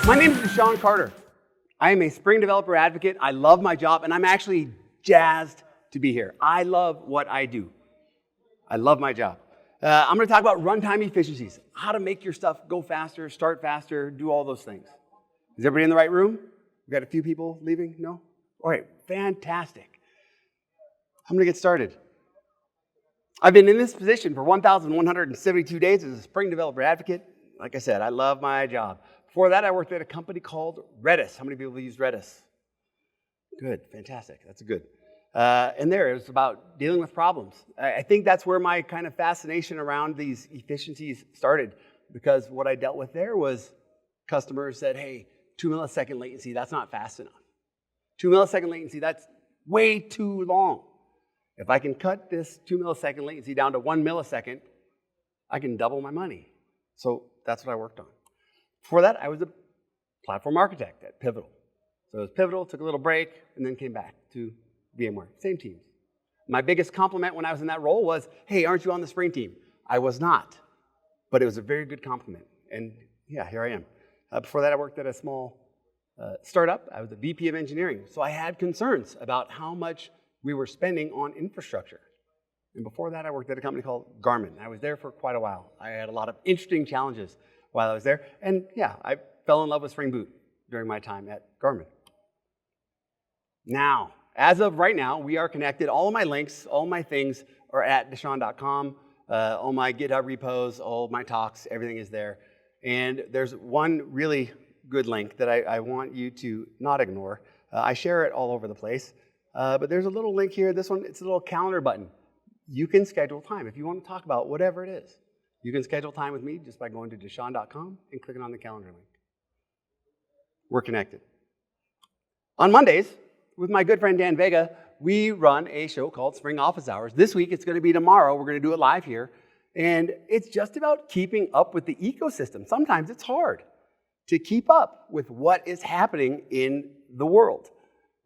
My name is DaShaun Carter. I am a Spring Developer Advocate. I love my job, and I'm actually jazzed to be here. I love what I do. I love my job. I'm going to talk about runtime efficiencies, how to make your stuff go faster, start faster, do all those things. Is everybody in the right room? We've got a few people leaving? No? All right, fantastic. I'm going to get started. I've been in this position for 1,172 days as a Spring Developer Advocate. Like I said, I love my job. Before that, I worked at a company called Redis. How many people use Redis? Good, fantastic. That's good. And there, it was about dealing with problems. I think that's where my kind of fascination around these efficiencies started, because what I dealt with there was customers said, hey, 2 millisecond latency, that's not fast enough. 2 millisecond latency, that's way too long. If I can cut this 2 millisecond latency down to 1 millisecond, I can double my money. So that's what I worked on. Before that, I was a platform architect at Pivotal. So it was Pivotal, took a little break, and then came back to VMware. Same teams. My biggest compliment when I was in that role was, hey, aren't you on the Spring team? I was not, but it was a very good compliment. And yeah, here I am. Before that, I worked at a small startup. I was a VP of engineering. So I had concerns about how much we were spending on infrastructure. And before that, I worked at a company called Garmin. I was there for quite a while. I had a lot of interesting challenges while I was there. And yeah, I fell in love with Spring Boot during my time at Garmin. Now, as of right now, we are connected. All of my links, all my things are at DaShaun.com. All my GitHub repos, all my talks, everything is there. And there's one really good link that I want you to not ignore. I share it all over the place. But there's a little link here. This one, it's a little calendar button. You can schedule time. If you want to talk about whatever it is, you can schedule time with me just by going to DaShaun.com and clicking on the calendar link. We're connected. On Mondays, with my good friend Dan Vega, we run a show called Spring Office Hours. This week, it's going to be tomorrow. We're going to do it live here. And it's just about keeping up with the ecosystem. Sometimes it's hard to keep up with what is happening in the world,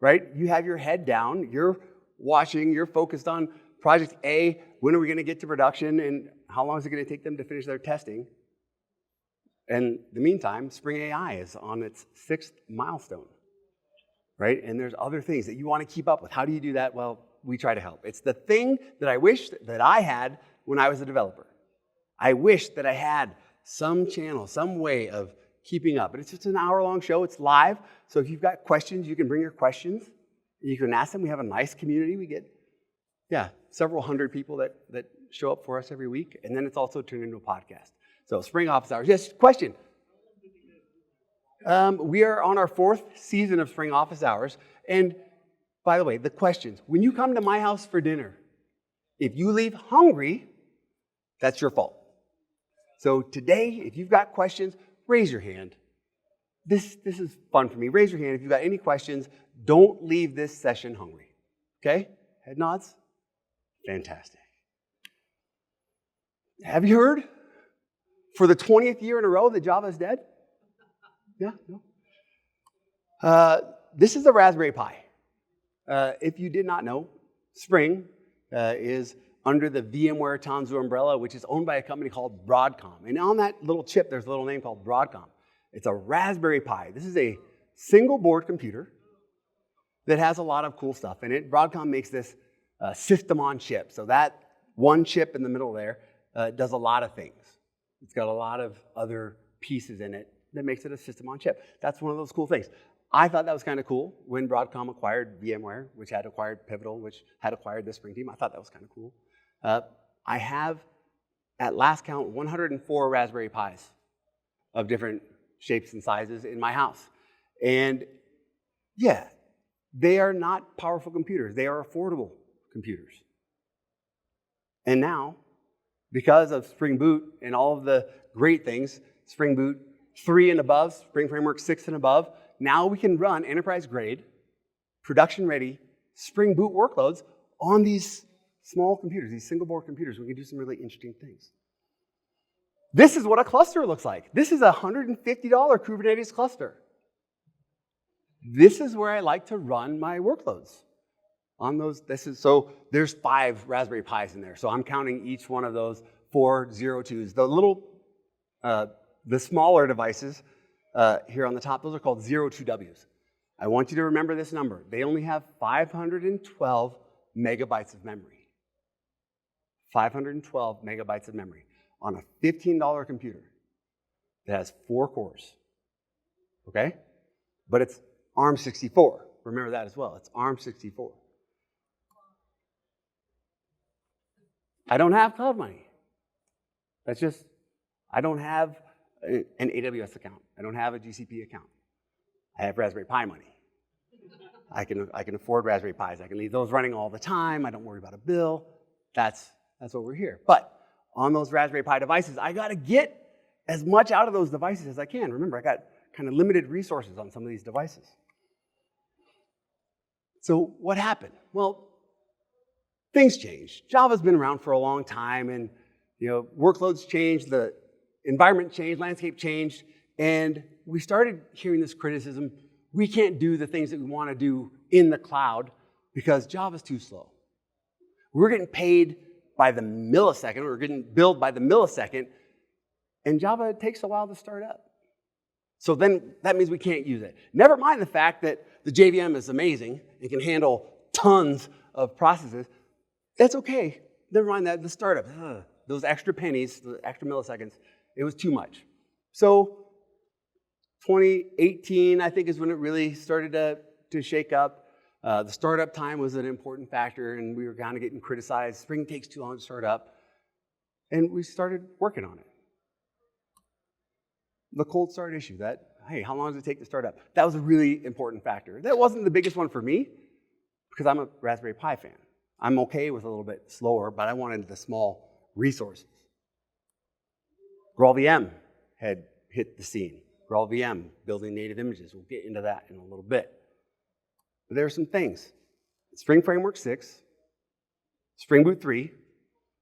right? You have your head down. You're watching. You're focused on Project A. When are we going to get to production? And how long is it going to take them to finish their testing? And in the meantime, Spring AI is on its 6th milestone, right? And there's other things that you want to keep up with. How do you do that? Well, we try to help. It's the thing that I wish that I had when I was a developer. I wish that I had some channel, some way of keeping up. But it's just an hour-long show. It's live. So if you've got questions, you can bring your questions. You can ask them. We have a nice community. We get, several hundred people that show up for us every week. And then it's also turned into a podcast. So Spring Office Hours. Yes, question. We are on our 4th season of Spring Office Hours. And by the way, the questions. When you come to my house for dinner, if you leave hungry, that's your fault. So today, if you've got questions, raise your hand. This is fun for me. Raise your hand if you've got any questions. Don't leave this session hungry. Okay? Head nods? Fantastic. Have you heard? For the 20th year in a row that Java is dead? Yeah? No? This is a Raspberry Pi. If you did not know, Spring is under the VMware Tanzu umbrella, which is owned by a company called Broadcom. And on that little chip, there's a little name called Broadcom. It's a Raspberry Pi. This is a single board computer that has a lot of cool stuff in it. Broadcom makes this system on chip. So that one chip in the middle there does a lot of things. It's got a lot of other pieces in it that makes it a system on chip. That's one of those cool things. I thought that was kind of cool when Broadcom acquired VMware, which had acquired Pivotal, which had acquired the Spring team. I thought that was kind of cool. I have, at last count, 104 Raspberry Pis of different shapes and sizes in my house. And yeah, they are not powerful computers. They are affordable computers. And now, because of Spring Boot and all of the great things, Spring Boot 3 and above, Spring Framework 6 and above, now we can run enterprise-grade, production-ready Spring Boot workloads on these small computers, these single-board computers. We can do some really interesting things. This is what a cluster looks like. This is a $150 Kubernetes cluster. This is where I like to run my workloads. On those, so there's 5 Raspberry Pis in there. So I'm counting each one of those 4 02s. The little, the smaller devices here on the top. Those are called 02Ws. I want you to remember this number. They only have 512 megabytes of memory. 512 megabytes of memory on a $15 computer that has 4 cores. Okay? But it's ARM64. Remember that as well. It's ARM64. I don't have cloud money. That's just, I don't have an AWS account. I don't have a GCP account. I have Raspberry Pi money. I can afford Raspberry Pis. I can leave those running all the time. I don't worry about a bill. That's what we're here. But on those Raspberry Pi devices, I got to get as much out of those devices as I can. Remember, I got kind of limited resources on some of these devices. So what happened? Well, things changed. Java's been around for a long time, and workloads changed, the environment changed, landscape changed, and we started hearing this criticism. We can't do the things that we want to do in the cloud because Java's too slow. We're getting paid by the millisecond, or we're getting billed by the millisecond, and Java takes a while to start up. So then that means we can't use it. Never mind the fact that the JVM is amazing. It can handle tons of processes. That's okay. Never mind that, the startup. Those extra pennies, the extra milliseconds, it was too much. So 2018, I think, is when it really started to shake up. The startup time was an important factor, and we were kind of getting criticized. Spring takes too long to start up. And we started working on it. The cold start issue, hey, how long does it take to start up? That was a really important factor. That wasn't the biggest one for me, because I'm a Raspberry Pi fan. I'm okay with a little bit slower, but I wanted the small resources. GraalVM had hit the scene. GraalVM, building native images. We'll get into that in a little bit. But there are some things. Spring Framework 6, Spring Boot 3,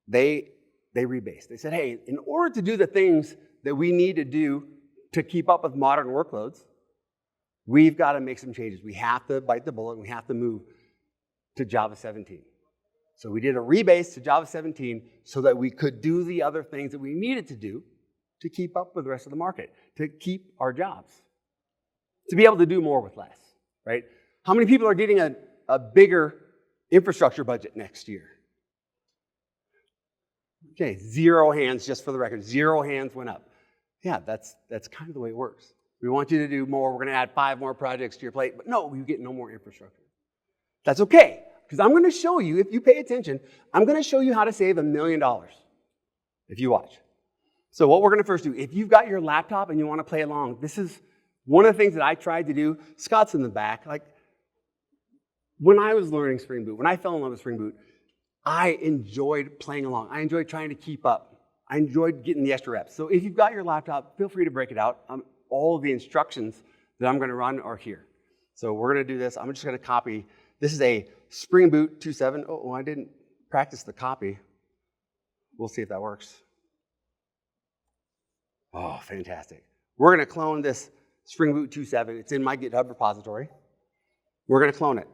they rebased. They said, hey, in order to do the things that we need to do to keep up with modern workloads, we've got to make some changes. We have to bite the bullet, and we have to move to Java 17. So we did a rebase to Java 17 so that we could do the other things that we needed to do to keep up with the rest of the market, to keep our jobs, to be able to do more with less, right? How many people are getting a bigger infrastructure budget next year? Okay, 0 hands, just for the record. 0 hands went up. Yeah, that's kind of the way it works. We want you to do more. We're going to add 5 more projects to your plate. But no, you get no more infrastructure. That's okay, because I'm going to show you, if you pay attention, I'm going to show you how to save $1 million if you watch. So what we're going to first do, if you've got your laptop and you want to play along, this is one of the things that I tried to do. Scott's in the back. Like, when I was learning Spring Boot, when I fell in love with Spring Boot, I enjoyed playing along. I enjoyed trying to keep up. I enjoyed getting the extra reps. So if you've got your laptop, feel free to break it out. All of the instructions that I'm going to run are here. So we're going to do this. I'm just going to copy. This is a Spring Boot 2.7. Oh, I didn't practice the copy. We'll see if that works. Oh, fantastic. We're going to clone this Spring Boot 2.7. It's in my GitHub repository. We're going to clone it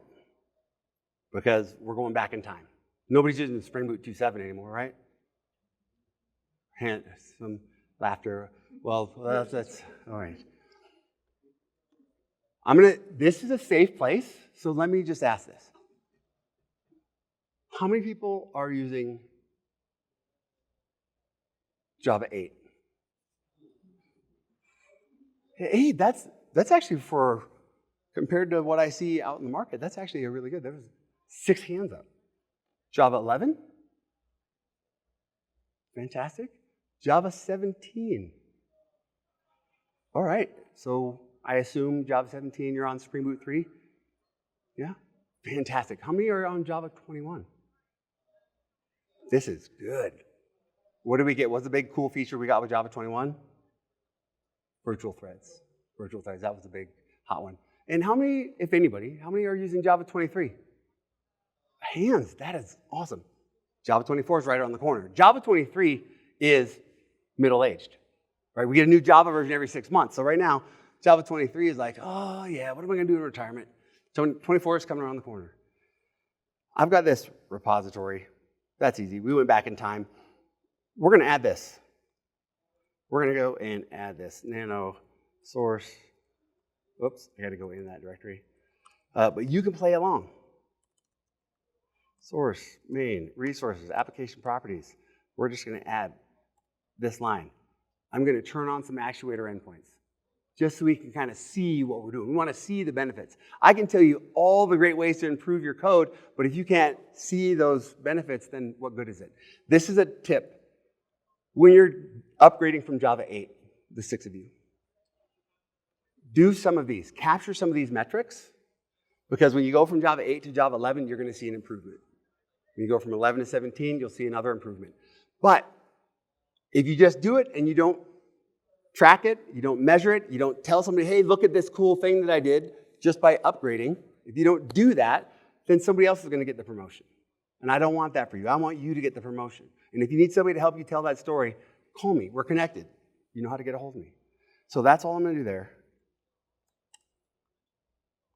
because we're going back in time. Nobody's using Spring Boot 2.7 anymore, right? Some laughter. Well, that's all right. This is a safe place, so let me just ask this. How many people are using Java 8? Hey, that's actually compared to what I see out in the market, that's actually a really good. There was 6 hands up. Java 11? Fantastic. Java 17. All right, so I assume Java 17, you're on Spring Boot 3? Yeah? Fantastic. How many are on Java 21? This is good. What did we get? What's the big cool feature we got with Java 21? Virtual threads. Virtual threads, that was a big hot one. And how many, if anybody, how many are using Java 23? Hands, that is awesome. Java 24 is right around the corner. Java 23 is middle-aged, right? We get a new Java version every 6 months. So right now, Java 23 is like, oh yeah, what am I going to do in retirement? 24 is coming around the corner. I've got this repository. That's easy. We went back in time. We're going to add this. We're going to go and add this nano source. Whoops, I got to go in that directory. But you can play along. Source, main, resources, application properties. We're just going to add this line. I'm going to turn on some actuator endpoints just so we can kind of see what we're doing. We want to see the benefits. I can tell you all the great ways to improve your code, but if you can't see those benefits, then what good is it? This is a tip. When you're upgrading from Java 8, the 6 of you, do some of these. Capture some of these metrics, because when you go from Java 8 to Java 11, you're going to see an improvement. When you go from 11 to 17, you'll see another improvement. But if you just do it and you don't track it, you don't measure it, you don't tell somebody, hey, look at this cool thing that I did just by upgrading, if you don't do that, then somebody else is going to get the promotion. And I don't want that for you. I want you to get the promotion. And if you need somebody to help you tell that story, call me. We're connected. You know how to get a hold of me. So that's all I'm going to do there.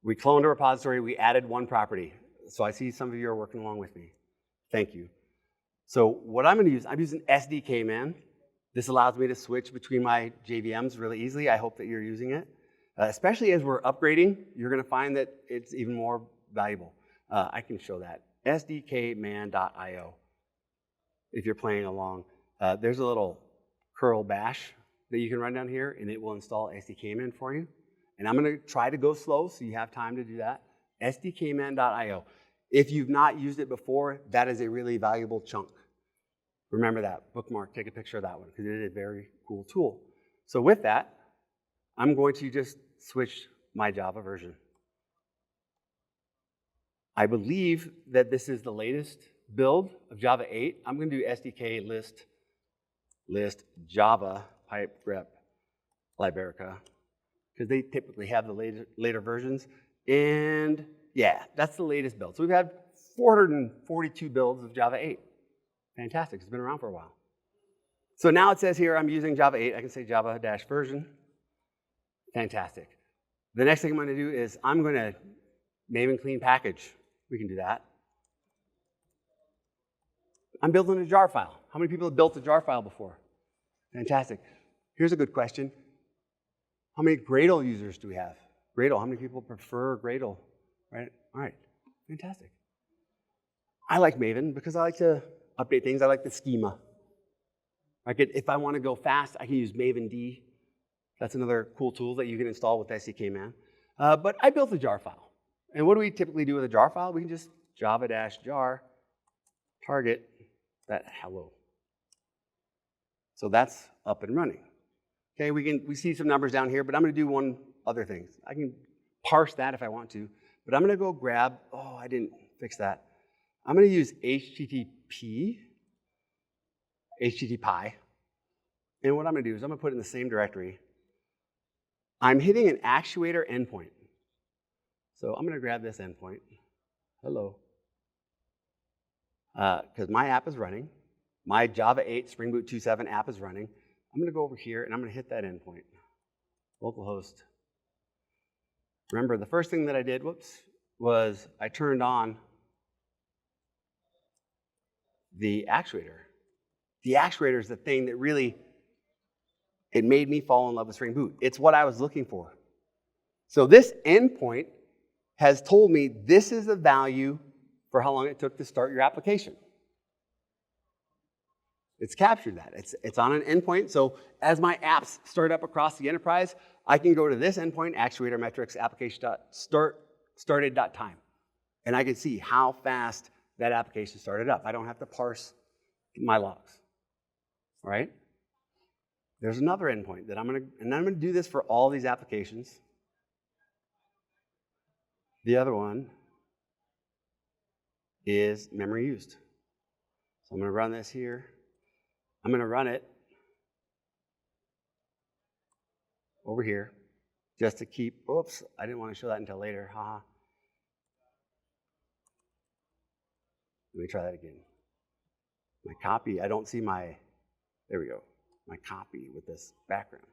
We cloned a repository. We added one property. So I see some of you are working along with me. Thank you. So what I'm going to use, I'm using SDK, man. This allows me to switch between my JVMs really easily. I hope that you're using it. Especially as we're upgrading, you're going to find that it's even more valuable. I can show that. sdkman.io. If you're playing along, there's a little curl bash that you can run down here, and it will install SDKman for you. And I'm going to try to go slow so you have time to do that. sdkman.io. If you've not used it before, that is a really valuable chunk. Remember that. Bookmark. Take a picture of that one because it is a very cool tool. So with that, I'm going to just switch my Java version. I believe that this is the latest build of Java 8. I'm going to do SDK list Java pipe grep Liberica because they typically have the later versions. And yeah, that's the latest build. So we've had 442 builds of Java 8. Fantastic. It's been around for a while. So now it says here I'm using Java 8. I can say Java-version. Fantastic. The next thing I'm going to do is I'm going to Maven clean package. We can do that. I'm building a jar file. How many people have built a jar file before? Fantastic. Here's a good question. How many Gradle users do we have? Gradle, how many people prefer Gradle? Right? All right. Fantastic. I like Maven because I like to update things. I like the schema. If I want to go fast, I can use Maven D. That's another cool tool that you can install with SDKman. But I built a jar file. And what do we typically do with a jar file? We can just java-jar target that hello. So that's up and running. Okay, we see some numbers down here, but I'm going to do one other thing. I can parse that if I want to, but I'm going to go grab, I didn't fix that. I'm going to use HTTP, and what I'm going to do is I'm going to put it in the same directory. I'm hitting an actuator endpoint. So I'm going to grab this endpoint. Hello. Because my app is running. My Java 8 Spring Boot 2.7 app is running. I'm going to go over here, and I'm going to hit that endpoint. Localhost. Remember, the first thing that I did, was I turned on the actuator. The actuator is the thing that really, it made me fall in love with Spring Boot. It's what I was looking for. So this endpoint has told me this is the value for how long it took to start your application. It's captured that. It's on an endpoint. So as my apps start up across the enterprise, I can go to this endpoint, actuator metrics, application.started.time. And I can see how fast that application started up. I don't have to parse my logs. All right? There's another endpoint that I'm going to do this for all these applications. The other one is memory used. So I'm going to run this here. I'm going to run it over here just to keep, oops, I didn't want to show that until later, haha. Let me try that again. My copy, I don't see my, there we go, my copy with this background.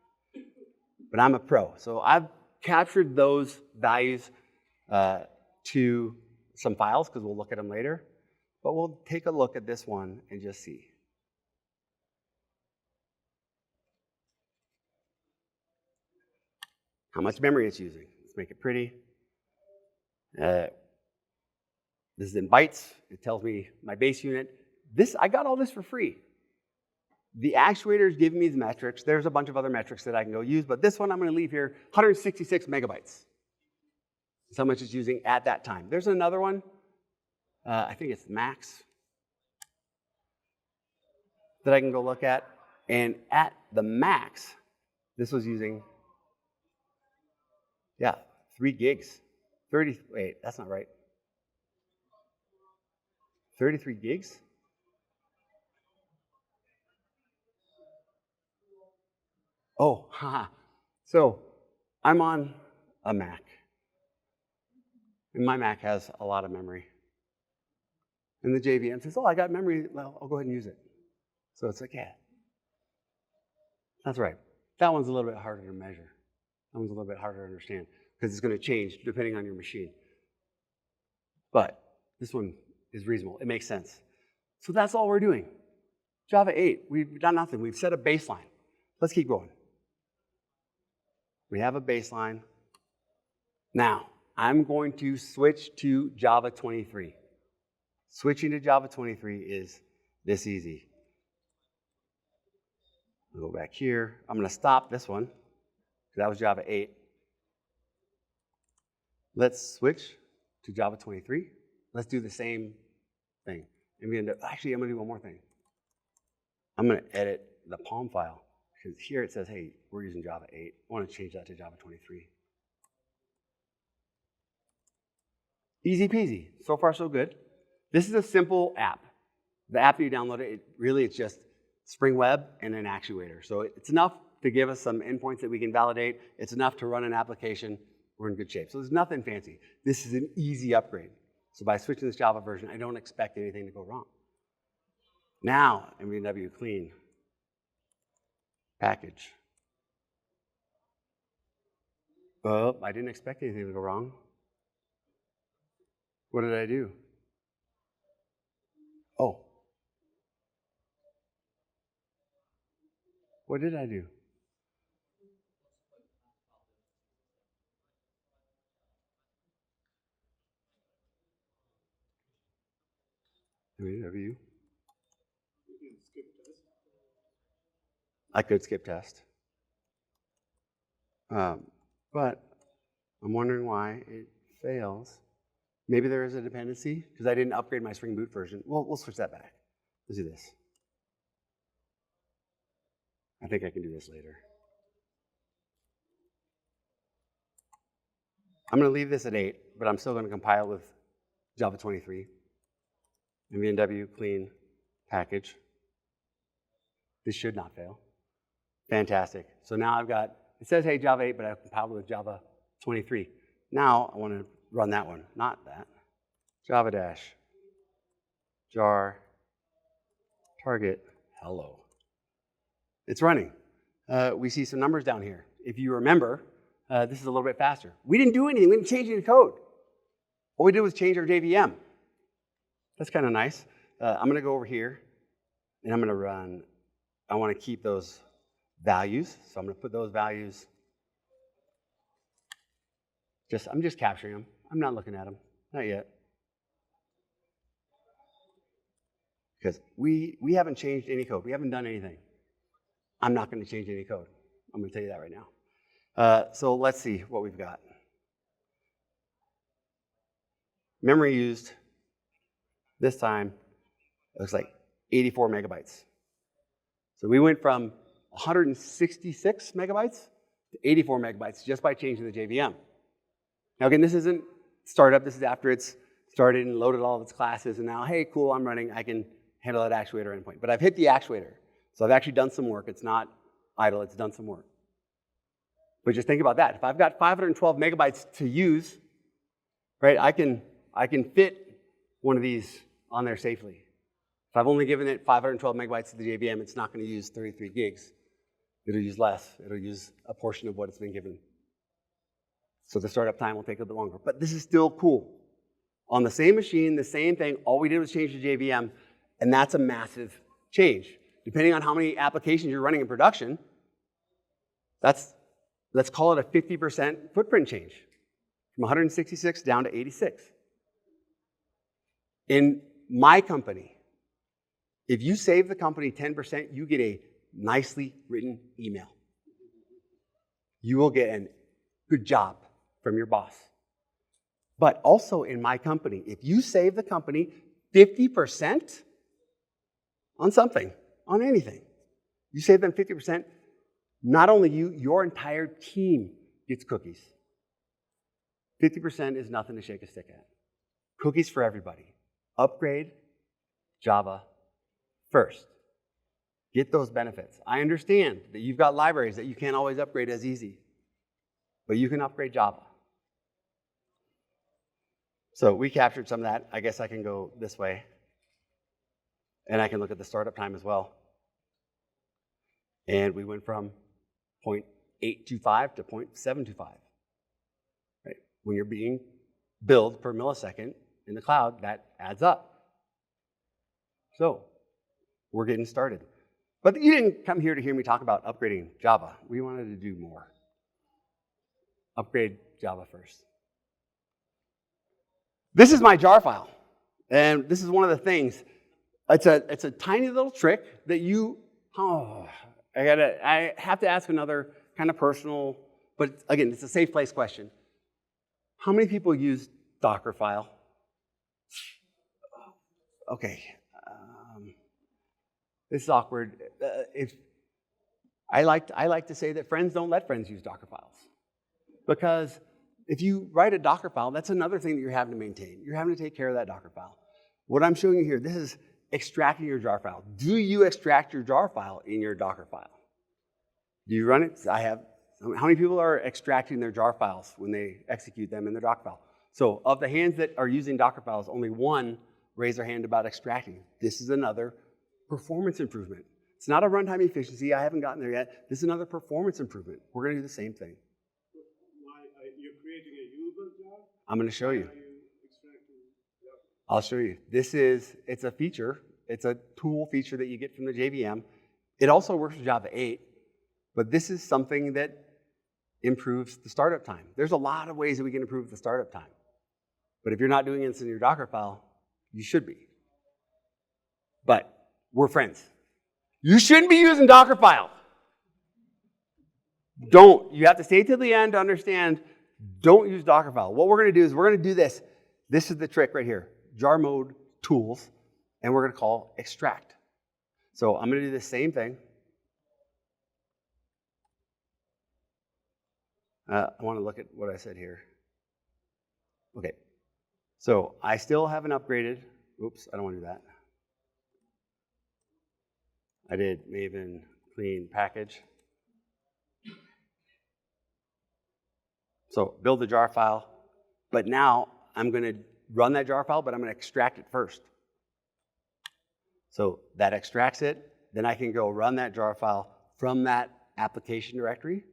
But I'm a pro, so I've captured those values to some files because we'll look at them later. But we'll take a look at this one and just see. how much memory it's using. Let's make it pretty. This is in bytes. It tells me my base unit. I got all this for free. The actuator is giving me the metrics. There's a bunch of other metrics that I can go use, but this one I'm going to leave here, 166 megabytes. That's how much it's using at that time. There's another one. I think it's max that I can go look at. And at the max, this was using, 3 gigs. Wait, that's not right. 33 gigs? Oh, haha. So I'm on a Mac. And my Mac has a lot of memory. And the JVM says, oh, I got memory. Well, I'll go ahead and use it. So it's like, yeah. That's right. That one's a little bit harder to measure. That one's a little bit harder to understand because it's going to change depending on your machine. But this one is reasonable. It makes sense. So that's all we're doing. Java 8, we've done nothing. We've set a baseline. Let's keep going. We have a baseline. Now, I'm going to switch to Java 23. Switching to Java 23 is this easy. I'll go back here. I'm going to stop this one, because that was Java 8. Let's switch to Java 23. Let's do the same thing. Actually, I'm going to do one more thing. I'm going to edit the POM file, because here it says, hey, we're using Java 8. I want to change that to Java 23. Easy peasy. So far, so good. This is a simple app. The app that you downloaded, it's just Spring Web and an actuator. So it's enough to give us some endpoints that we can validate. It's enough to run an application. We're in good shape. So there's nothing fancy. This is an easy upgrade. So by switching this Java version, I don't expect anything to go wrong. Now, MVW clean package. Oh, I didn't expect anything to go wrong. What did I do? Oh. What did I do? MVW. I could skip test. But I'm wondering why it fails. Maybe there is a dependency, because I didn't upgrade my Spring Boot version. We'll switch that back. Let's do this. I think I can do this later. I'm going to leave this at 8, but I'm still going to compile with Java 23. MVW clean package. This should not fail. Fantastic. So now I've got, it says, hey, Java 8, but I've compiled with Java 23. Now I want to run that one, not that. Java dash jar target hello. It's running. We see some numbers down here. If you remember, this is a little bit faster. We didn't do anything. We didn't change any code. All we did was change our JVM. That's kind of nice. I'm going to go over here, and I'm going to run. I want to keep those values, so I'm going to put those values. I'm just capturing them. I'm not looking at them. Not yet. Because we haven't changed any code. We haven't done anything. I'm not going to change any code. I'm going to tell you that right now. So let's see what we've got. Memory used this time, it looks like 84 megabytes. So we went from 166 megabytes to 84 megabytes just by changing the JVM. Now again, this isn't startup. This is after it's started and loaded all of its classes, and now, hey, cool, I'm running. I can handle that actuator endpoint. But I've hit the actuator. So I've actually done some work. It's not idle. It's done some work. But just think about that. If I've got 512 megabytes to use, right, I can fit one of these on there safely. If I've only given it 512 megabytes to the JVM, it's not going to use 33 gigs. It'll use less. It'll use a portion of what it's been given. So the startup time will take a little bit longer. But this is still cool. On the same machine, the same thing, all we did was change the JVM, and that's a massive change. Depending on how many applications you're running in production, that's let's call it a 50% footprint change from 166 down to 86. In my company, if you save the company 10%, you get a nicely written email. You will get a good job from your boss. But also in my company, if you save the company 50% on something, on anything, you save them 50%, not only you, your entire team gets cookies. 50% is nothing to shake a stick at. Cookies for everybody. Upgrade Java first. Get those benefits. I understand that you've got libraries that you can't always upgrade as easy, but you can upgrade Java. So we captured some of that. I guess I can go this way, and I can look at the startup time as well. And we went from 0.825 to 0.725. Right? When you're being billed per millisecond in the cloud, that adds up. So we're getting started. But you didn't come here to hear me talk about upgrading Java. We wanted to do more. Upgrade Java first. This is my jar file. And this is one of the things. It's a tiny little trick that you, I have to ask another kind of personal, but again, it's a safe place question. How many people use Dockerfile? Okay. This is awkward. I like to say that friends don't let friends use Docker files. Because if you write a Docker file, that's another thing that you're having to maintain. You're having to take care of that Docker file. What I'm showing you here, this is extracting your jar file. Do you extract your jar file in your Docker file? Do you run it? How many people are extracting their jar files when they execute them in their Docker file? So of the hands that are using Docker files, only one raised their hand about extracting. This is another performance improvement. It's not a runtime efficiency. I haven't gotten there yet. This is another performance improvement. We're going to do the same thing. You're creating a user job? I'm going to show you. Are you extracting? I'll show you. It's a feature. It's a tool feature that you get from the JVM. It also works with Java 8, but this is something that improves the startup time. There's a lot of ways that we can improve the startup time. But if you're not doing this in your Docker file, you should be. But we're friends. You shouldn't be using Dockerfile. Don't. You have to stay till the end to understand. Don't use Dockerfile. What we're going to do is we're going to do this. This is the trick right here. Jar mode tools, and we're going to call extract. So I'm going to do the same thing. I want to look at what I said here. Okay. So I still haven't upgraded. Oops, I don't want to do that. I did Maven clean package. So build the jar file, but now I'm going to run that jar file, but I'm going to extract it first. So that extracts it, then I can go run that jar file from that application directory.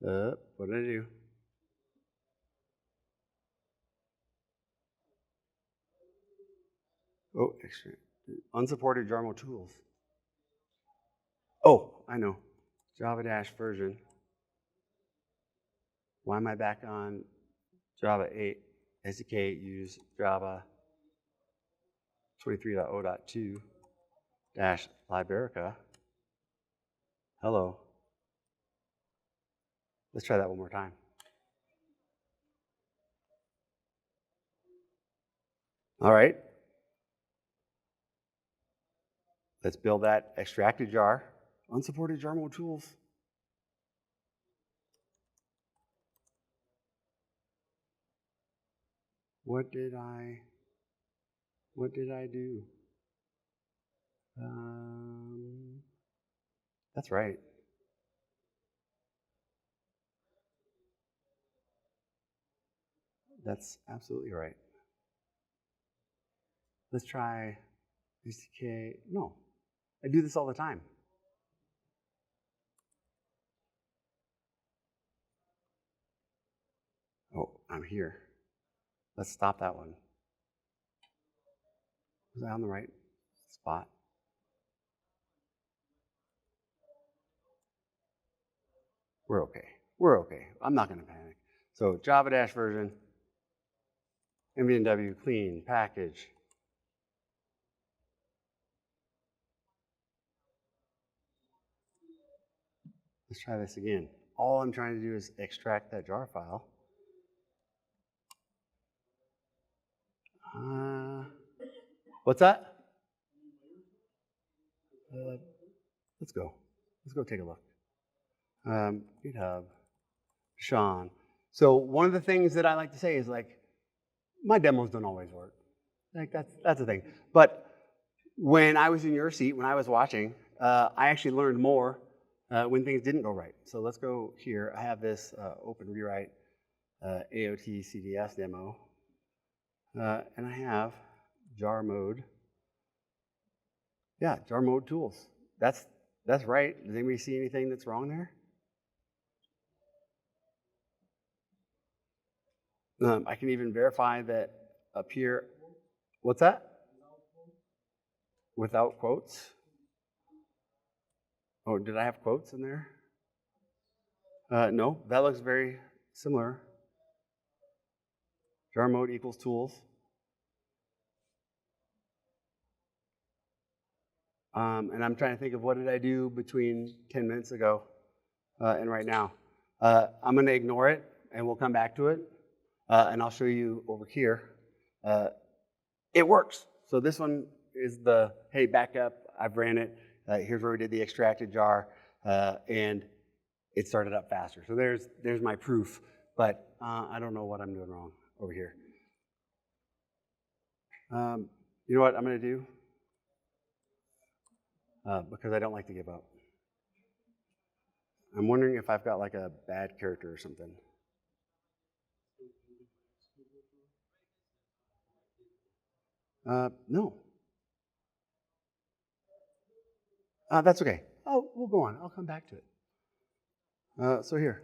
What did I do? Oh, extract. Unsupported jar mode tools. Oh, I know. Java-version. Why am I back on Java 8? SDK use Java 23.0.2 -Liberica. Hello. Let's try that one more time. All right. Let's build that extracted jar. Unsupported jar mode tools. What did I do? That's right. That's absolutely right. Let's try SDK. No, I do this all the time. Oh, I'm here. Let's stop that one. Was I on the right spot? We're okay. We're okay. I'm not going to panic. So Java dash version, MVNW clean package. Let's try this again. All I'm trying to do is extract that jar file. What's that? Let's go. Let's go take a look. GitHub, DaShaun. So one of the things that I like to say is like, my demos don't always work. Like that's the thing. But when I was in your seat, when I was watching, I actually learned more when things didn't go right. So let's go here. I have this open rewrite AOT CDS demo. And I have jar mode. Yeah, jar mode tools. That's right. Does anybody see anything that's wrong there? I can even verify that up here. What's that? Without quotes? Oh, did I have quotes in there? No, that looks very similar. Jar mode equals tools. And I'm trying to think of what did I do between 10 minutes ago and right now. I'm going to ignore it, and we'll come back to it. And I'll show you over here. It works. So this one is the, hey, back up. I've ran it. Here's where we did the extracted jar. And it started up faster. So there's my proof. But I don't know what I'm doing wrong over here. You know what I'm going to do? Because I don't like to give up. I'm wondering if I've got like a bad character or something. No. That's okay. Oh, we'll go on. I'll come back to it. So here.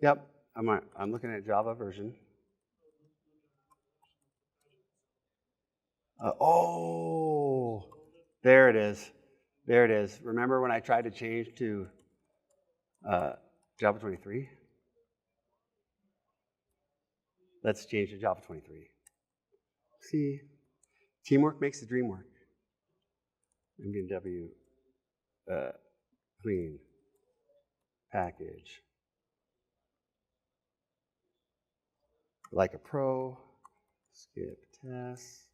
Yep, I'm looking at Java version. Oh, there it is. There it is. Remember when I tried to change to Java 23? Let's change to Java 23. See, teamwork makes the dream work. MVNW clean package. Like a pro, skip tests,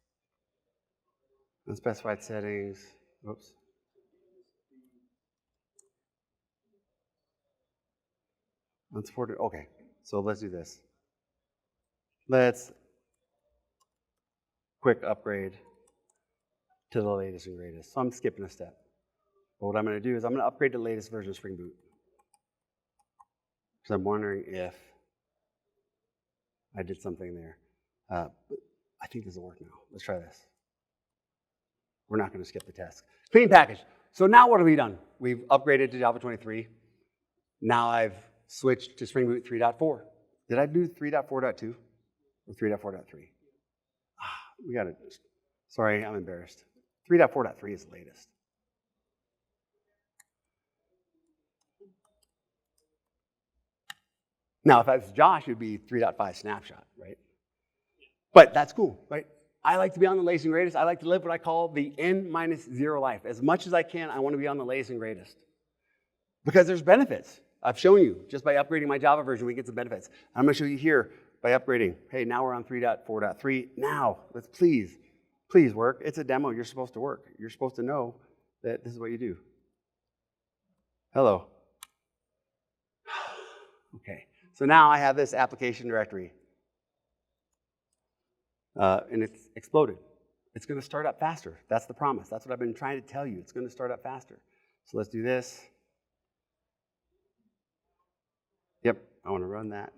unspecified settings. Oops. Unsupported. Okay, so let's do this. Let's quick upgrade to the latest and greatest. So I'm skipping a step. But what I'm going to do is I'm going to upgrade to the latest version of Spring Boot. So I'm wondering if I did something there. But I think this will work now. Let's try this. We're not going to skip the test. Clean package. So now what have we done? We've upgraded to Java 23. Now I've switched to Spring Boot 3.4. Did I do 3.4.2 or 3.4.3? We got to, sorry, I'm embarrassed. 3.4.3 is the latest. Now, if that's Josh, it would be 3.5 snapshot, right? But that's cool, right? I like to be on the latest and greatest. I like to live what I call the N-0 life. As much as I can, I want to be on the latest and greatest. Because there's benefits. I've shown you, just by upgrading my Java version, we get some benefits. I'm going to show you here by upgrading. Hey, now we're on 3.4.3. Now, let's please work. It's a demo. You're supposed to work. You're supposed to know that this is what you do. Hello. Okay. So now I have this application directory. And it's exploded. It's going to start up faster. That's the promise. That's what I've been trying to tell you. It's going to start up faster. So let's do this. Yep, I want to run that.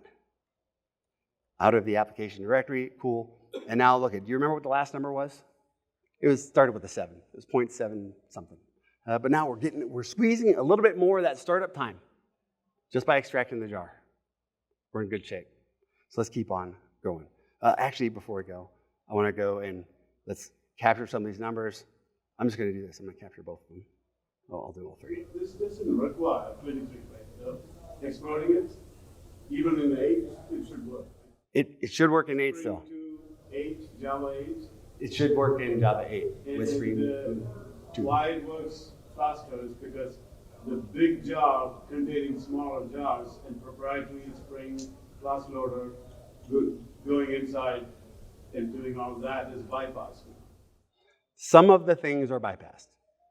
Out of the application directory, cool. And now look, do you remember what the last number was? It started with a 7. It was 0.7 something. But now we're squeezing a little bit more of that startup time just by extracting the jar. We're in good shape. So let's keep on going. Actually, before we go, I want to go and let's capture some of these numbers. I'm just going to do this. I'm going to capture both of them. I'll do all three. This doesn't require 23 bytes. exporting it, even in 8, it should work. It should work in 8 still. Spring 2, 8, Java 8. It should work in Java 8 with Spring And 2. why it works faster is because the big jar containing smaller jars and proprietary Spring class loader going inside and doing all that is bypassed. Some of the things are bypassed,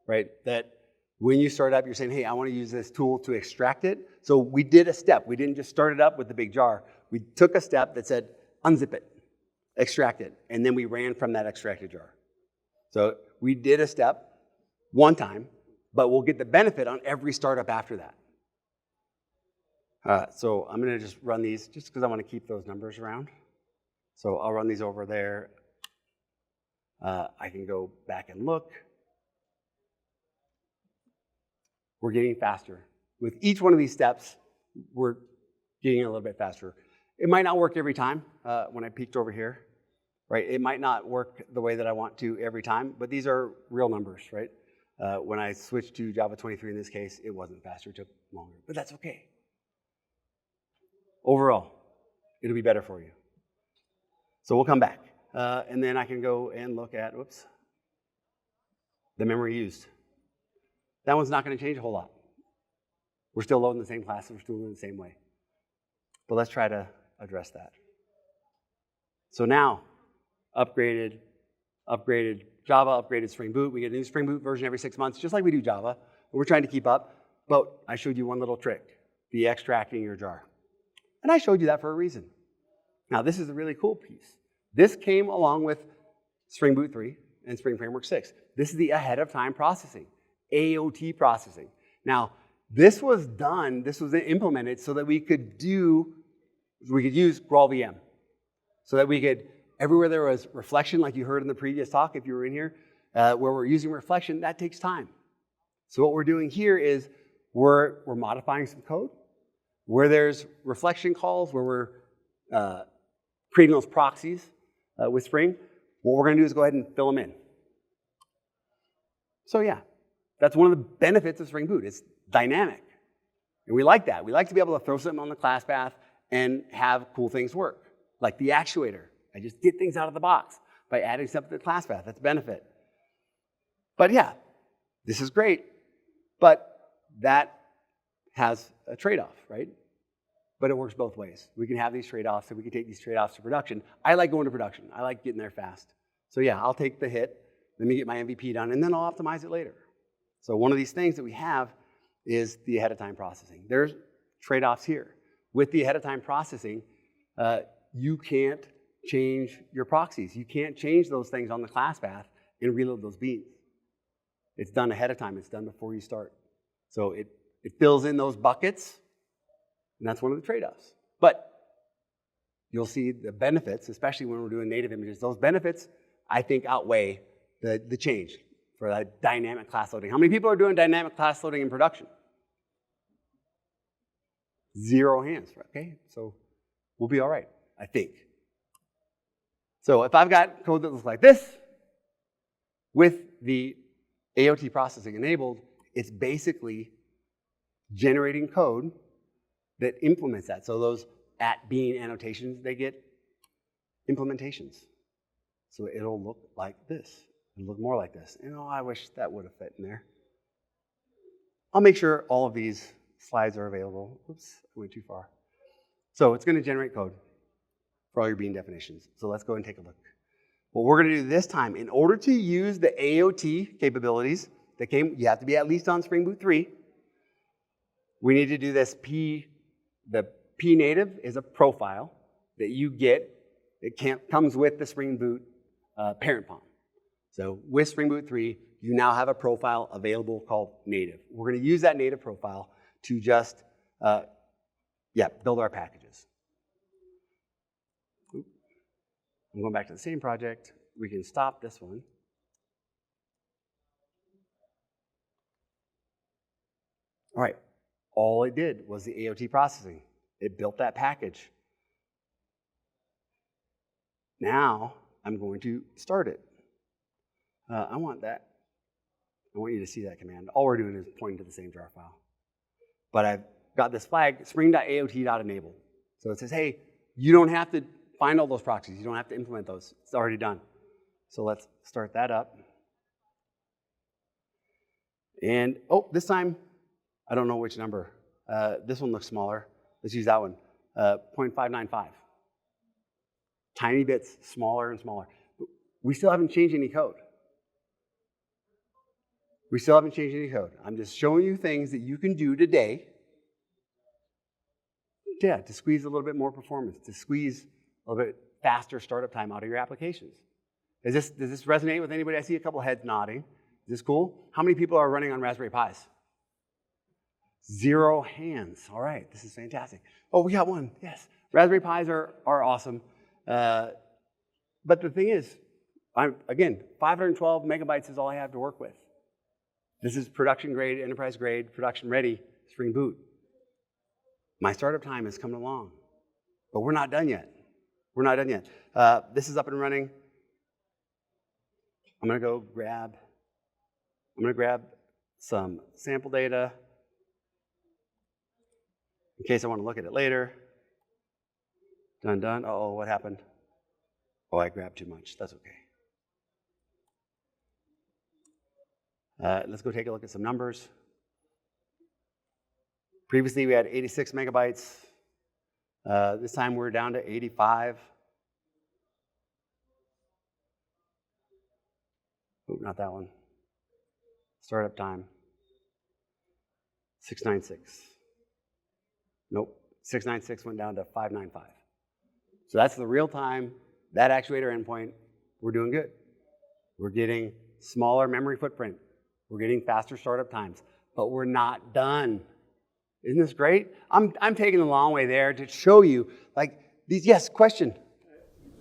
right? That when you start up, you're saying, hey, I want to use this tool to extract it. So we did a step. We didn't just start it up with the big jar. We took a step that said, unzip it, extract it, and then we ran from that extracted jar. So we did a step one time, but we'll get the benefit on every startup after that. So I'm going to just run these just because I want to keep those numbers around. So I'll run these over there. I can go back and look. We're getting faster. With each one of these steps, we're getting a little bit faster. It might not work every time. When I peeked over here, right? It might not work the way that I want to every time, but these are real numbers, right? When I switched to Java 23 in this case, it wasn't faster, it took longer, but that's okay. Overall, it'll be better for you. So we'll come back, and then I can go and look at, the memory used. That one's not going to change a whole lot. We're still loading the same classes, we're still doing it the same way. But let's try to address that. So now, upgraded Java, upgraded Spring Boot. We get a new Spring Boot version every 6 months, just like we do Java. We're trying to keep up, but I showed you one little trick, the extracting your jar. And I showed you that for a reason. Now, this is a really cool piece. This came along with Spring Boot 3 and Spring Framework 6. This is the ahead-of-time processing, AOT processing. Now, this was implemented so that we could use GraalVM, so that we could, everywhere there was reflection, like you heard in the previous talk, if you were in here, where we're using reflection, that takes time. So what we're doing here is we're modifying some code. Where there's reflection calls, where we're creating those proxies with Spring, what we're going to do is go ahead and fill them in. So yeah, that's one of the benefits of Spring Boot. It's dynamic. And we like that. We like to be able to throw something on the class path and have cool things work. Like the actuator. I just get things out of the box by adding stuff to the class path. That's a benefit. But yeah, this is great. But that has a trade-off, right? But it works both ways. We can have these trade-offs, and we can take these trade-offs to production. I like going to production. I like getting there fast. So yeah, I'll take the hit, let me get my MVP done, and then I'll optimize it later. So one of these things that we have is the ahead-of-time processing. There's trade-offs here. With the ahead-of-time processing, you can't change your proxies. You can't change those things on the class path and reload those beans. It's done ahead of time. It's done before you start. So it fills in those buckets, and that's one of the trade-offs. But you'll see the benefits, especially when we're doing native images. Those benefits, I think, outweigh the change for that dynamic class loading. How many people are doing dynamic class loading in production? 0 hands, okay? So we'll be all right, I think. So if I've got code that looks like this, with the AOT processing enabled, it's basically generating code that implements that. So those @bean annotations, they get implementations. So it'll look like this. It'll look more like this. And oh, I wish that would have fit in there. I'll make sure all of these slides are available. Oops, I went too far. So it's going to generate code for all your bean definitions. So let's go and take a look. What we're going to do this time, in order to use the AOT capabilities that you have to be at least on Spring Boot 3. We need to do this the P native is a profile that you get. It comes with the Spring Boot parent POM. So with Spring Boot 3, you now have a profile available called native. We're going to use that native profile to just build our packages. I'm going back to the same project. We can stop this one. All right. All it did was the AOT processing. It built that package. Now I'm going to start it. I want that. I want you to see that command. All we're doing is pointing to the same jar file. But I've got this flag, spring.aot.enable. So it says, hey, you don't have to find all those proxies. You don't have to implement those. It's already done. So let's start that up. And, oh, this time, I don't know which number. This one looks smaller. Let's use that one, 0.595. Tiny bits, smaller and smaller. We still haven't changed any code. We still haven't changed any code. I'm just showing you things that you can do today, yeah, to squeeze a little bit more performance, to squeeze a little bit faster startup time out of your applications. Does this resonate with anybody? I see a couple heads nodding. Is this cool? How many people are running on Raspberry Pis? 0 hands. All right, this is fantastic. Oh, we got one. Yes. Raspberry Pis are awesome. But the thing is, again, 512 megabytes is all I have to work with. This is production grade, enterprise grade, production ready, Spring Boot. My startup time is coming along, but we're not done yet. We're not done yet. This is up and running. I'm going to grab some sample data in case I want to look at it later. Done. Uh-oh, what happened? Oh, I grabbed too much. That's okay. Let's go take a look at some numbers. Previously, we had 86 megabytes. This time, we're down to 85. Oh, not that one. Startup time. 696. Nope. 696 went down to 595. So that's the real time, that actuator endpoint. We're doing good. We're getting smaller memory footprint. We're getting faster startup times, but we're not done. Isn't this great? I'm taking the long way there to show you, like, these, yes, question?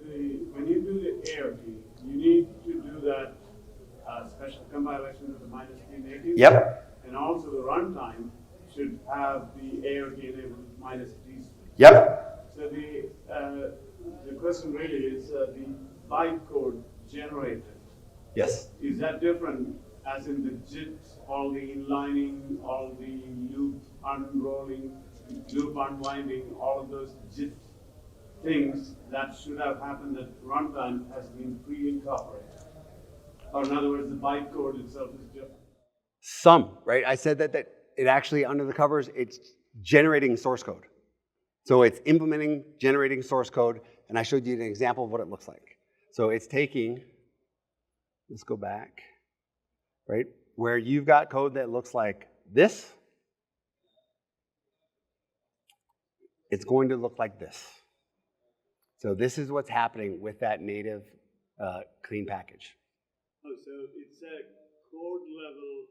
When you do the ART, you need to do that special compilation of the -3 native. Yep. And also the runtime should have the ART enabled -3. Yep. So the question really is the bytecode generated. Yes. Is that different as in the JIT, all the inlining, all the loop unrolling, loop unwinding, all of those JIT things that should have happened at runtime has been pre-incorporated? Or in other words, the bytecode itself is different? Some, right? I said that it actually, under the covers, it's generating source code. So it's implementing, generating source code, and I showed you an example of what it looks like. So it's taking, let's go back, right? Where you've got code that looks like this, it's going to look like this. So this is what's happening with that native clean package. Oh, so it's a code level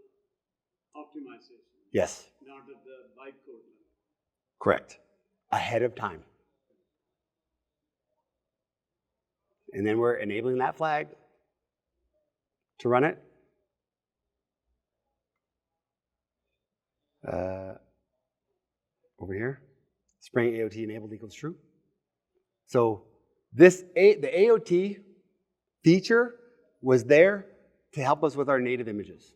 optimization. Yes. Not at the bytecode level. Correct. Ahead of time. And then we're enabling that flag to run it. Over here, Spring AOT enabled equals true. So the AOT feature was there to help us with our native images,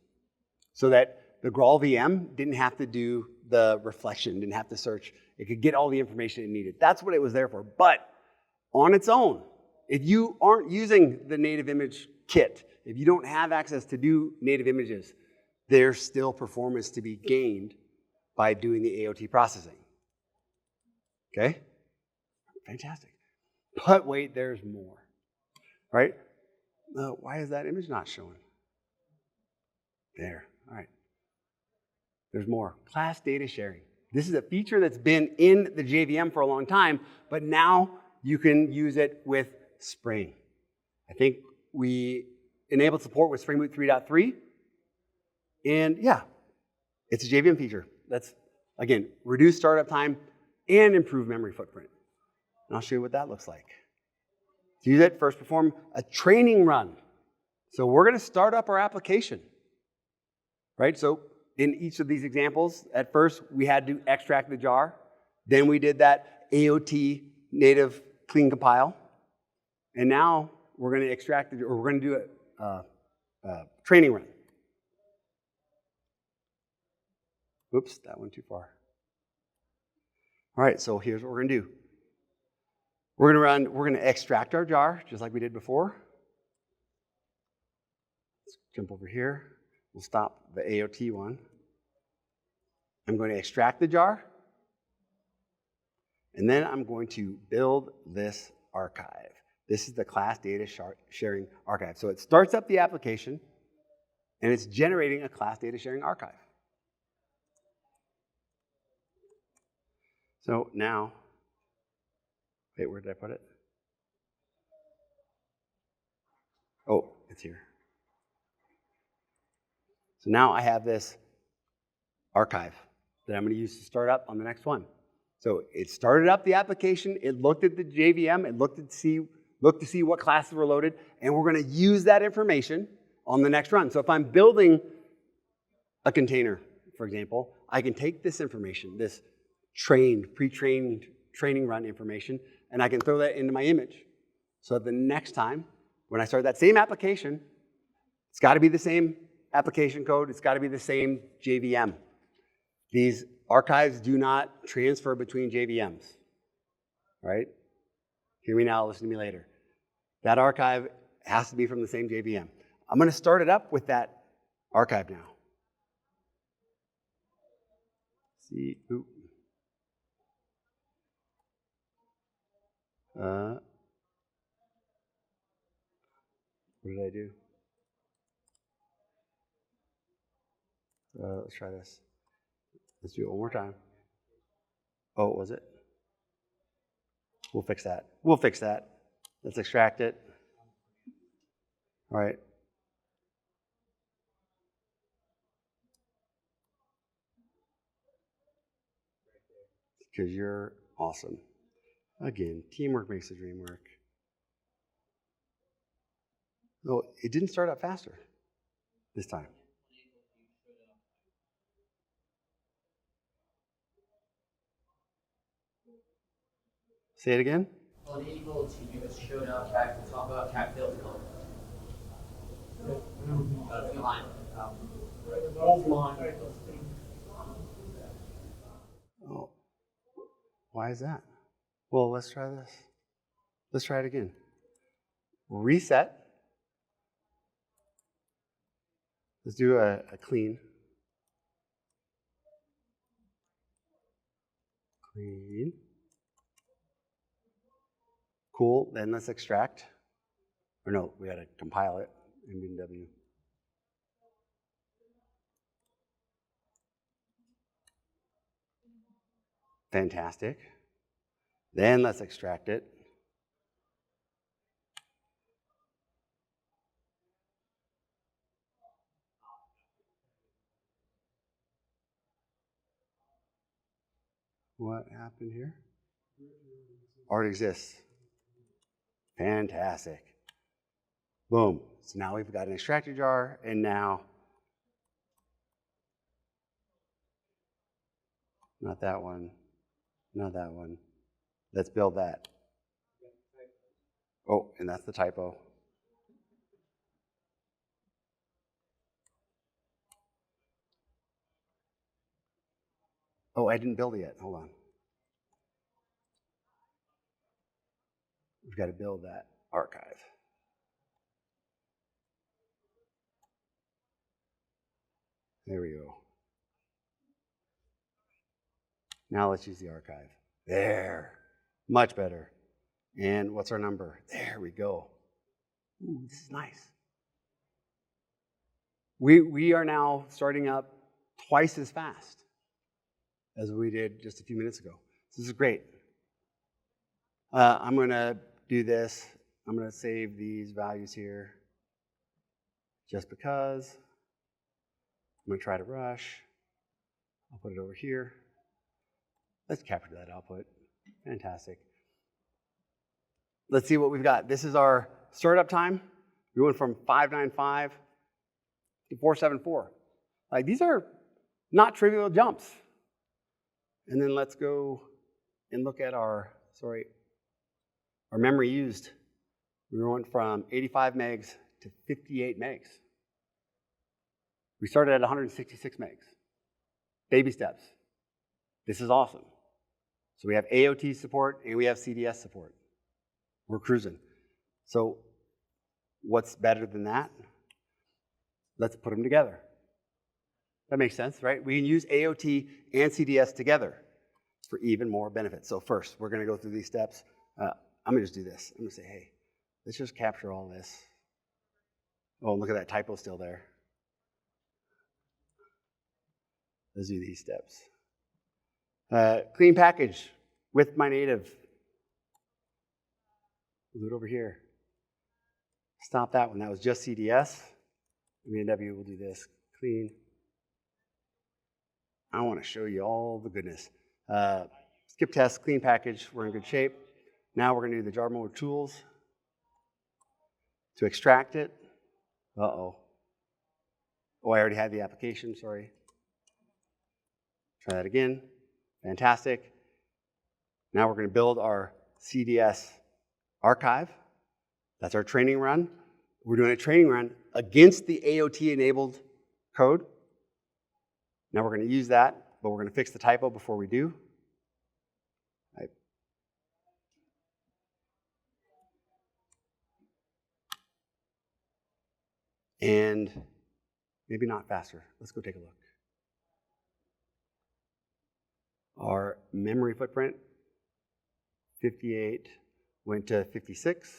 so that the Graal VM didn't have to do the reflection, didn't have to search. It could get all the information it needed. That's what it was there for. But on its own, if you aren't using the native image kit, if you don't have access to do native images, there's still performance to be gained by doing the AOT processing. Okay? Fantastic. But wait, there's more. Right? Why is that image not showing? There. All right. There's more. Class data sharing. This is a feature that's been in the JVM for a long time, but now you can use it with Spring. I think we enabled support with Spring Boot 3.3. And yeah, it's a JVM feature. That's, again, reduce startup time and improve memory footprint. And I'll show you what that looks like. To use it, first perform a training run. So we're going to start up our application. Right? So in each of these examples, at first we had to extract the jar. Then we did that AOT native clean compile. And now we're going to extract it, or we're going to do a training run. Oops, that went too far. All right, so here's what we're gonna do. We're gonna extract our jar, just like we did before. Let's jump over here. We'll stop the AOT one. I'm going to extract the jar, and then I'm going to build this archive. This is the class data sharing archive. So it starts up the application, and it's generating a class data sharing archive. So now, wait, where did I put it? Oh, it's here. So now I have this archive that I'm going to use to start up on the next one. So it started up the application, it looked at the JVM, it looked to see what classes were loaded, and we're going to use that information on the next run. So if I'm building a container, for example, I can take this information, this pre-trained training run information, and I can throw that into my image. So the next time, when I start that same application, it's got to be the same application code, it's got to be the same JVM. These archives do not transfer between JVMs, right? Hear me now, listen to me later. That archive has to be from the same JVM. I'm going to start it up with that archive now. See, oop. What did I do? Let's try this. Let's do it one more time. Oh, was it? We'll fix that. We'll fix that. Let's extract it. All right. Because you're awesome. Again, teamwork makes the dream work. No, it didn't start out faster this time. Say it again. Unable to use showed up back to talk about cat failed to come. Line. Oh, why is that? Well, let's try this. Let's try it again. Reset. Let's do a clean. Clean. Cool, then let's extract. Or no, we gotta compile it, MBW. Fantastic. Then let's extract it. What happened here? Already exists. Fantastic. Boom. So now we've got an extractor jar, and now, not that one, not that one. Let's build that. Oh, and that's the typo. Oh, I didn't build it yet. Hold on. We've got to build that archive. There we go. Now let's use the archive. There. Much better. And what's our number? There we go. Ooh, this is nice. We are now starting up twice as fast as we did just a few minutes ago. This is great. I'm going to do this. I'm going to save these values here just because. I'm going to try to rush. I'll put it over here. Let's capture that output. Fantastic. Let's see what we've got. This is our startup time. We went from 595 to 474. Like, these are not trivial jumps. And then let's go and look at our memory used. We went from 85 megs to 58 megs. We started at 166 megs. Baby steps. This is awesome. So we have AOT support and we have CDS support. We're cruising. So what's better than that? Let's put them together. That makes sense, right? We can use AOT and CDS together for even more benefits. So first, we're going to go through these steps. I'm going to just do this. I'm going to say, hey, let's just capture all this. Oh, look at that typo still there. Let's do these steps. Clean package with my native. We'll do it over here. Stop that one. That was just CDS. W will do this. Clean. I want to show you all the goodness. Skip test, clean package. We're in good shape. Now we're going to do the jar mode tools to extract it. Uh-oh. Oh, I already had the application. Sorry. Try that again. Fantastic. Now we're going to build our CDS archive. That's our training run. We're doing a training run against the AOT-enabled code. Now we're going to use that, but we're going to fix the typo before we do. And maybe not faster. Let's go take a look. Our memory footprint, 58, went to 56.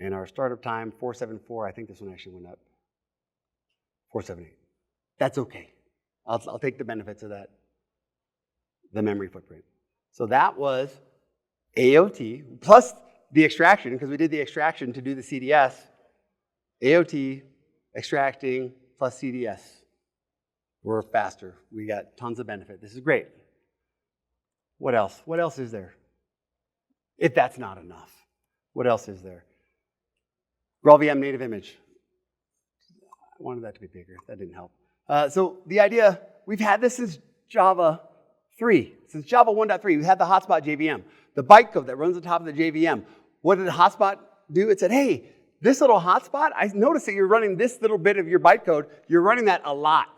And our startup time, 474. I think this one actually went up. 478. That's okay. I'll take the benefits of that, the memory footprint. So that was AOT plus the extraction, because we did the extraction to do the CDS. AOT, extracting, plus CDS. We're faster. We got tons of benefit. This is great. What else? What else is there? If that's not enough, what else is there? GraalVM native image. I wanted that to be bigger. That didn't help. So the idea, we've had this since Java 3. Since Java 1.3, we've had the hotspot JVM. The bytecode that runs on top of the JVM. What did the hotspot do? It said, hey, this little hotspot, I noticed that you're running this little bit of your bytecode. You're running that a lot.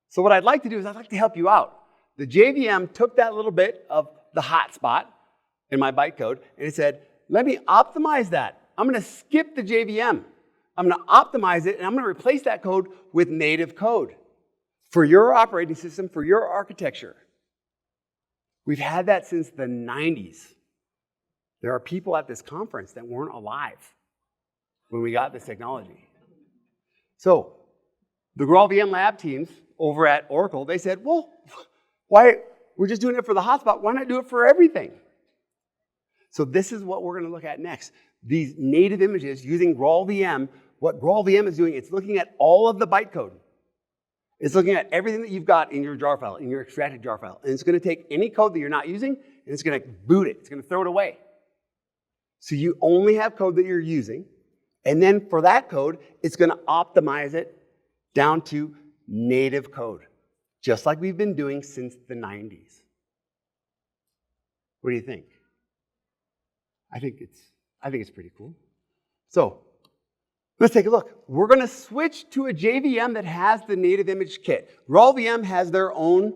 So what I'd like to do is I'd like to help you out. The JVM took that little bit of the hotspot in my bytecode, and it said, let me optimize that. I'm going to skip the JVM. I'm going to optimize it, and I'm going to replace that code with native code for your operating system, for your architecture. We've had that since the 90s. There are people at this conference that weren't alive when we got this technology. So the GraalVM lab teams over at Oracle, they said, well, why, we're just doing it for the hotspot. Why not do it for everything? So this is what we're going to look at next. These native images using GraalVM, what GraalVM is doing, it's looking at all of the bytecode. It's looking at everything that you've got in your jar file, in your extracted jar file. And it's going to take any code that you're not using, and it's going to boot it. It's going to throw it away. So you only have code that you're using. And then for that code, it's going to optimize it down to native code, just like we've been doing since the 90s. What do you think? I think it's pretty cool. So let's take a look. We're going to switch to a JVM that has the native image kit. GraalVM has their own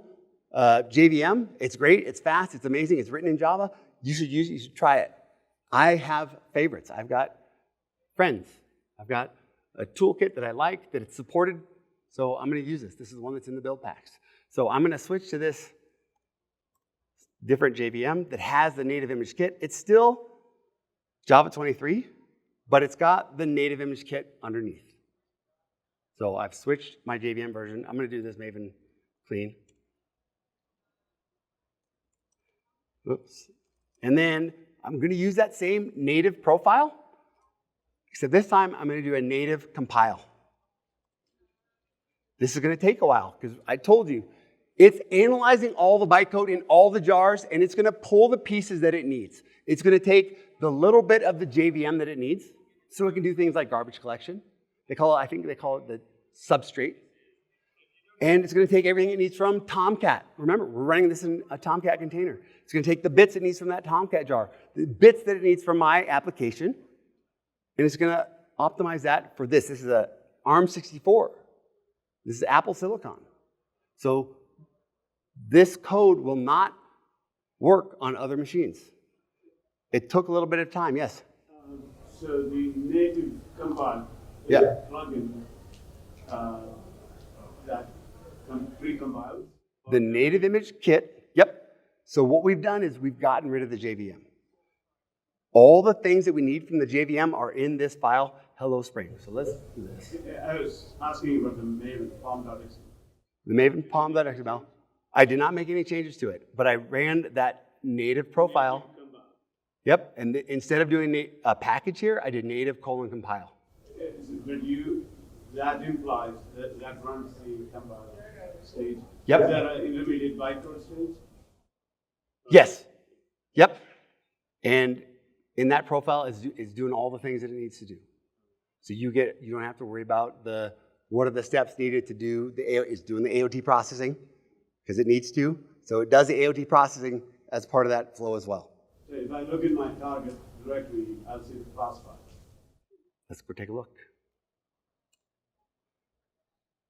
JVM. It's great. It's fast. It's amazing. It's written in Java. You should use it. You should try it. I have favorites. I've got friends. I've got a toolkit that I like, that it's supported. So I'm going to use this. This is the one that's in the build packs. So I'm going to switch to this different JVM that has the native image kit. It's still Java 23, but it's got the native image kit underneath. So I've switched my JVM version. I'm going to do this Maven clean. Oops. And then I'm going to use that same native profile, except this time I'm going to do a native compile. This is going to take a while, because I told you, it's analyzing all the bytecode in all the jars, and it's going to pull the pieces that it needs. It's going to take the little bit of the JVM that it needs, so it can do things like garbage collection. I think they call it the substrate. And it's going to take everything it needs from Tomcat. Remember, we're running this in a Tomcat container. It's going to take the bits it needs from that Tomcat jar, the bits that it needs from my application, and it's going to optimize that for this. This is a ARM64. This is Apple Silicon. So This code will not work on other machines. It took a little bit of time, yes? So the native compile is Yeah. a plugin that pre-compiles. The native image kit, yep. So what we've done is we've gotten rid of the JVM. All the things that we need from the JVM are in this file, Hello Spring. So let's do this. I was asking about the Maven pom.xml. The Maven pom.xml. I did not make any changes to it, but I ran that native profile. Yep, and instead of doing a package here, I did native :compile. But that implies that runs the compile stage. Yep. Is that an intermediate bytecode stage? Yes. Yep. And in that profile is doing all the things that it needs to do. So you don't have to worry about what are the steps needed to do. It's doing the AOT processing because it needs to. So it does the AOT processing as part of that flow as well. So if I look at my target directory, I'll see the class file. Let's go take a look.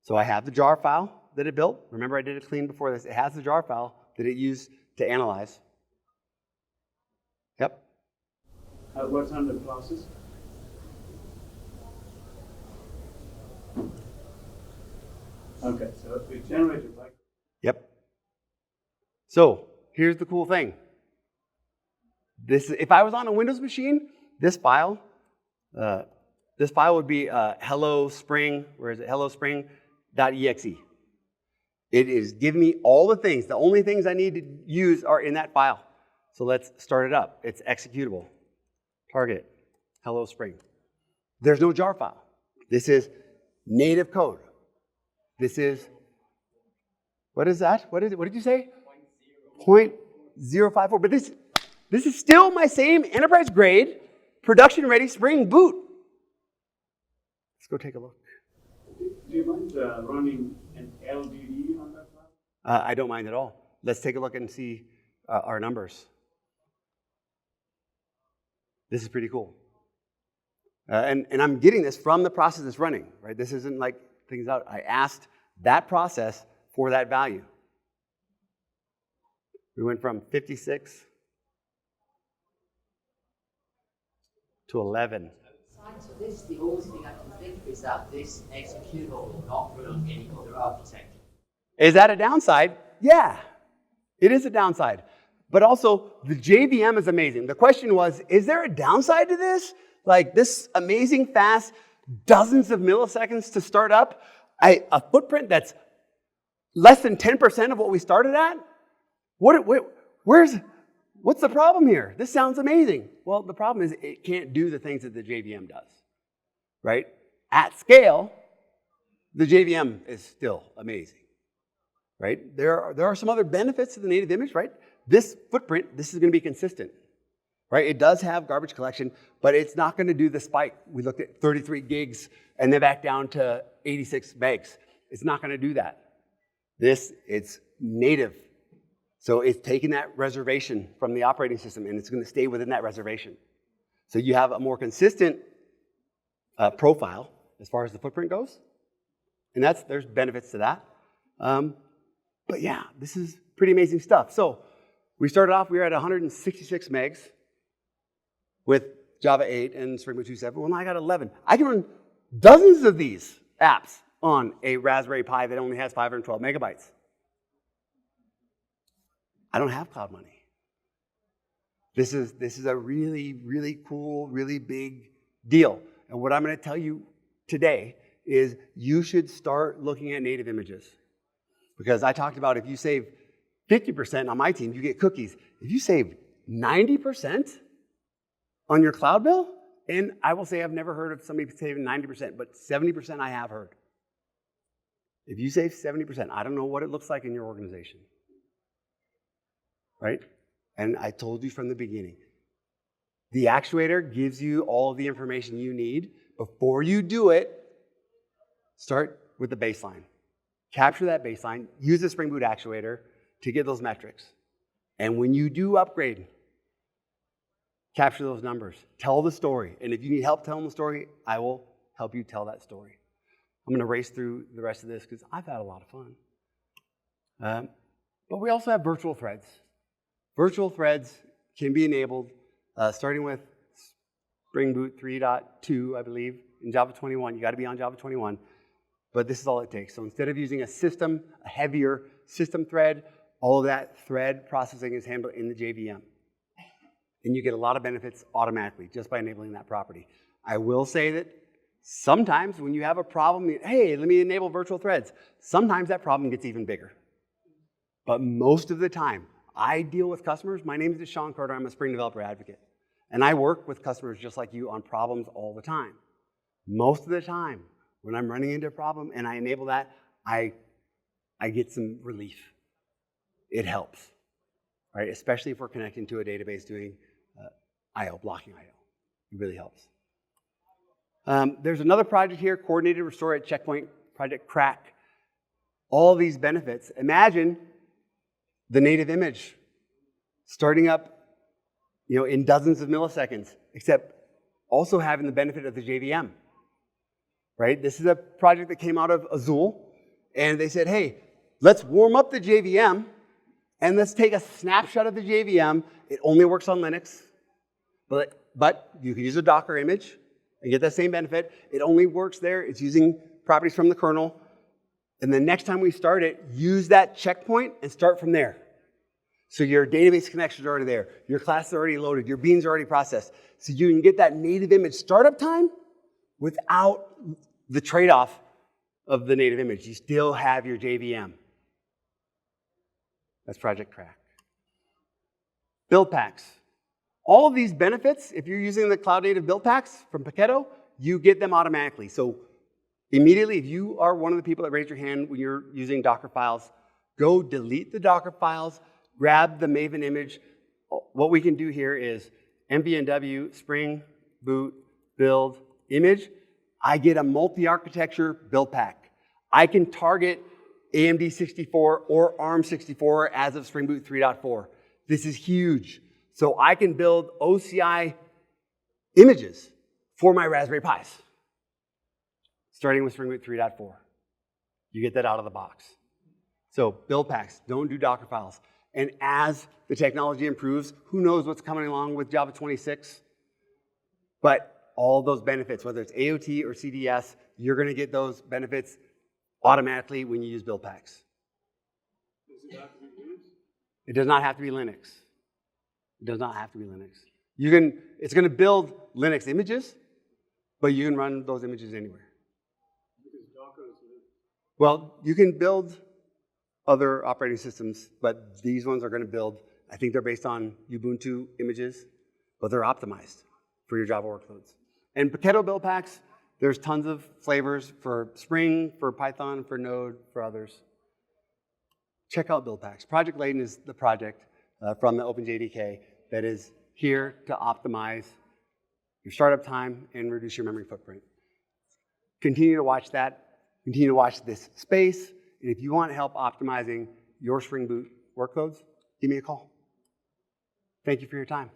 So I have the jar file that it built. Remember I did it clean before this. It has the jar file that it used to analyze. Yep. What's under classes? Okay, so it generated like. Yep. So here's the cool thing. If I was on a Windows machine, this file would be hello spring. Where is it? Hello spring.exe. It is giving me all the things. The only things I need to use are in that file. So let's start it up. It's executable. Target, hello spring. There's no jar file. This is native code. This is, what is that? What did you say? 0.054. But this is still my same enterprise grade, production ready Spring Boot. Let's go take a look. Do you mind running an LDD on that file? I don't mind at all. Let's take a look and see our numbers. This is pretty cool. And I'm getting this from the process that's running, right? This isn't like things out. I asked that process for that value. We went from 56 to 11. So this, the only thing I can think is that this executable will not run on any other architecture. Is that a downside? Yeah, it is a downside. But also, the JVM is amazing. The question was, is there a downside to this? Like this amazing fast, dozens of milliseconds to start up, a footprint that's less than 10% of what we started at? What's the problem here? This sounds amazing. Well, the problem is it can't do the things that the JVM does, right? At scale, the JVM is still amazing, right? There are some other benefits to the native image, right? This footprint, this is going to be consistent, right? It does have garbage collection, but it's not going to do the spike. We looked at 33 gigs and then back down to 86 megs. It's not going to do that. It's native. So it's taking that reservation from the operating system and it's going to stay within that reservation. So you have a more consistent profile as far as the footprint goes. And there's benefits to that. But yeah, this is pretty amazing stuff. So we started off, we were at 166 megs with Java 8 and Spring Boot 2.7. Well, now I got 11. I can run dozens of these apps on a Raspberry Pi that only has 512 megabytes. I don't have cloud money. This is a really, really cool, really big deal. And what I'm going to tell you today is you should start looking at native images. Because I talked about if you save 50% on my team, you get cookies. If you save 90% on your cloud bill, and I will say I've never heard of somebody saving 90%, but 70% I have heard. If you save 70%, I don't know what it looks like in your organization. Right? And I told you from the beginning, the actuator gives you all of the information you need. Before you do it, start with the baseline. Capture that baseline, use the Spring Boot actuator to get those metrics. And when you do upgrade, capture those numbers. Tell the story. And if you need help telling the story, I will help you tell that story. I'm going to race through the rest of this because I've had a lot of fun. But we also have virtual threads. Virtual threads can be enabled starting with Spring Boot 3.2, I believe, in Java 21. You got to be on Java 21. But this is all it takes. So instead of using a heavier system thread, all of that thread processing is handled in the JVM. And you get a lot of benefits automatically just by enabling that property. I will say that sometimes when you have a problem, hey, let me enable virtual threads. Sometimes that problem gets even bigger. But most of the time, I deal with customers. My name is DaShaun Carter. I'm a Spring Developer Advocate. And I work with customers just like you on problems all the time. Most of the time, when I'm running into a problem and I enable that, I get some relief. It helps, right? Especially if we're connecting to a database doing I/O, blocking I/O. It really helps. There's another project here, Coordinated Restore at Checkpoint, Project Crack. All these benefits. Imagine the native image starting up, in dozens of milliseconds, except also having the benefit of the JVM, right? This is a project that came out of Azul, and they said, hey, let's warm up the JVM, and let's take a snapshot of the JVM. It only works on Linux, but you can use a Docker image and get that same benefit. It only works there. It's using properties from the kernel. And the next time we start it, use that checkpoint and start from there. So your database connection is already there. Your class is already loaded. Your beans are already processed. So you can get that native image startup time without the trade-off of the native image. You still have your JVM. That's Project Crack. Build packs. All of these benefits, if you're using the cloud native build packs from Paketo, you get them automatically. So immediately, if you are one of the people that raised your hand when you're using Docker files, go delete the Docker files, grab the Maven image. What we can do here is mvnw spring boot build image. I get a multi-architecture build pack. I can target AMD 64 or ARM 64 as of Spring Boot 3.4. This is huge. So I can build OCI images for my Raspberry Pis, starting with Spring Boot 3.4. You get that out of the box. So build packs, don't do Docker files. And as the technology improves, who knows what's coming along with Java 26? But all those benefits, whether it's AOT or CDS, you're going to get those benefits automatically when you use build packs. Does it have to be Linux? It does not have to be Linux. It does not have to be Linux. It's going to build Linux images, but you can run those images anywhere. Because Docker is Linux. Well, you can build other operating systems, but these ones are going to build, I think they're based on Ubuntu images, but they're optimized for your Java workloads. And Paketo build packs, there's tons of flavors for Spring, for Python, for Node, for others. Check out build packs. Project Layton is the project from the OpenJDK that is here to optimize your startup time and reduce your memory footprint. Continue to watch that. Continue to watch this space. And if you want help optimizing your Spring Boot workloads, give me a call. Thank you for your time.